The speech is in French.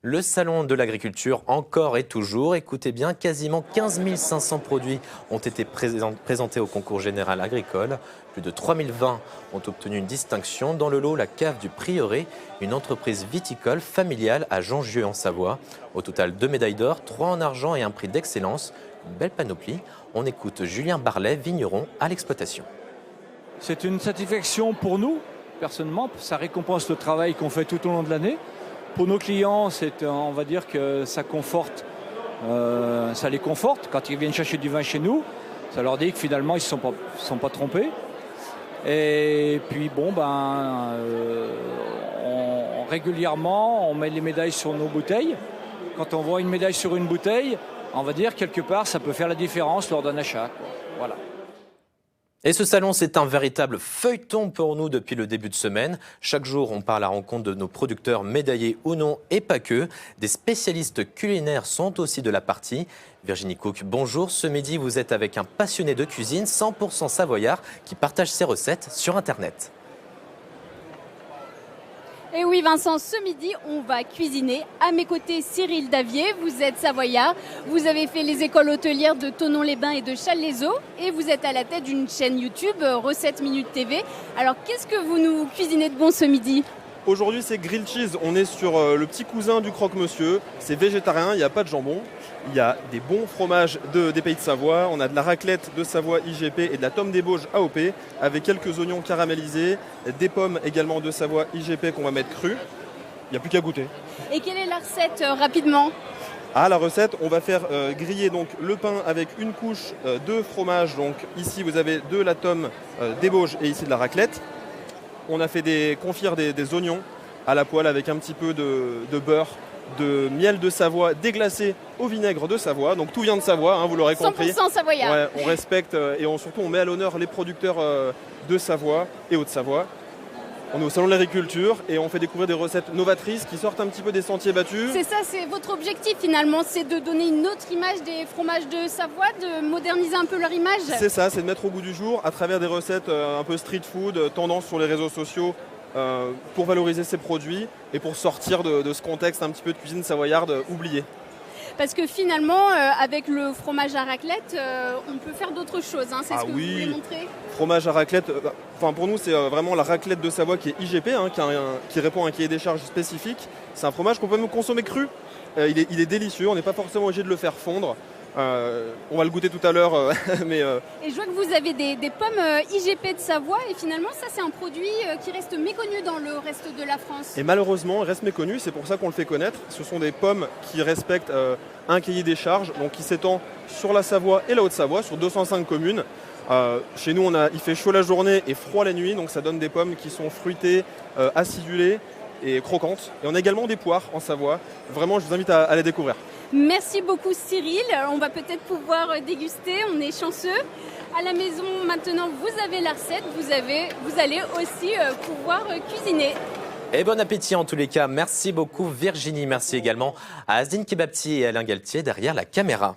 Le salon de l'agriculture, encore et toujours, écoutez bien, quasiment 15 500 produits ont été présentés au concours général agricole. Plus de 3 000 vins ont obtenu une distinction. Dans le lot, la cave du Prieuré, une entreprise viticole familiale à Jongieu en Savoie. Au total, 2 médailles d'or, 3 en argent et un prix d'excellence. Une belle panoplie. On écoute Julien Barlet, vigneron à l'exploitation. C'est une satisfaction pour nous, personnellement. Ça récompense le travail qu'on fait tout au long de l'année. Pour nos clients, on va dire que ça les conforte quand ils viennent chercher du vin chez nous. Ça leur dit que finalement, ils ne sont pas trompés. Et puis, régulièrement, on met les médailles sur nos bouteilles. Quand on voit une médaille sur une bouteille, on va dire quelque part, ça peut faire la différence lors d'un achat. Voilà. Et ce salon, c'est un véritable feuilleton pour nous depuis le début de semaine. Chaque jour, on part à la rencontre de nos producteurs médaillés ou non, et pas que. Des spécialistes culinaires sont aussi de la partie. Virginie Cook, bonjour. Ce midi, vous êtes avec un passionné de cuisine 100% savoyard qui partage ses recettes sur Internet. Et oui Vincent, ce midi, on va cuisiner. À mes côtés, Cyril Davier, vous êtes savoyard. Vous avez fait les écoles hôtelières de Thonon-les-Bains et de Challes-les-Eaux. Et vous êtes à la tête d'une chaîne YouTube, Recettes Minute TV. Alors, qu'est-ce que vous nous cuisinez de bon ce midi ? Aujourd'hui, c'est grilled cheese. On est sur le petit cousin du croque-monsieur. C'est végétarien, il n'y a pas de jambon. Il y a des bons fromages des pays de Savoie. On a de la raclette de Savoie IGP et de la tome des Bauges AOP avec quelques oignons caramélisés, des pommes également de Savoie IGP qu'on va mettre crues. Il n'y a plus qu'à goûter. Et quelle est la recette rapidement ? La recette, on va faire griller donc le pain avec une couche de fromage. Donc ici, vous avez de la tome des Bauges et ici de la raclette. On a fait confire des oignons à la poêle avec un petit peu de beurre, de miel de Savoie déglacé au vinaigre de Savoie. Donc tout vient de Savoie, vous l'aurez compris. 100% savoyard. Ouais, on respecte et surtout on met à l'honneur les producteurs de Savoie et Haute-Savoie. On est au salon de l'agriculture et on fait découvrir des recettes novatrices qui sortent un petit peu des sentiers battus. C'est ça, c'est votre objectif finalement, c'est de donner une autre image des fromages de Savoie, de moderniser un peu leur image. C'est ça, c'est de mettre au goût du jour à travers des recettes un peu street food, tendance sur les réseaux sociaux pour valoriser ces produits et pour sortir de ce contexte un petit peu de cuisine savoyarde oublié. Parce que finalement, avec le fromage à raclette, on peut faire d'autres choses. C'est ce que vous voulez montrer. Fromage à raclette, pour nous, c'est vraiment la raclette de Savoie qui est IGP, qui répond à un cahier des charges spécifique. C'est un fromage qu'on peut même consommer cru. Il est délicieux, on n'est pas forcément obligé de le faire fondre. On va le goûter tout à l'heure. Et je vois que vous avez des pommes IGP de Savoie et finalement ça c'est un produit qui reste méconnu dans le reste de la France. Et malheureusement il reste méconnu, c'est pour ça qu'on le fait connaître. Ce sont des pommes qui respectent un cahier des charges donc qui s'étend sur la Savoie et la Haute-Savoie, sur 205 communes. Chez nous il fait chaud la journée et froid la nuit, donc ça donne des pommes qui sont fruitées, acidulées et croquantes. Et on a également des poires en Savoie. Vraiment je vous invite à les découvrir. Merci beaucoup Cyril, on va peut-être pouvoir déguster, on est chanceux. À la maison maintenant vous avez la recette, vous allez aussi pouvoir cuisiner. Et bon appétit en tous les cas, merci beaucoup Virginie, merci également à Asdine Kebabti et Alain Galtier derrière la caméra.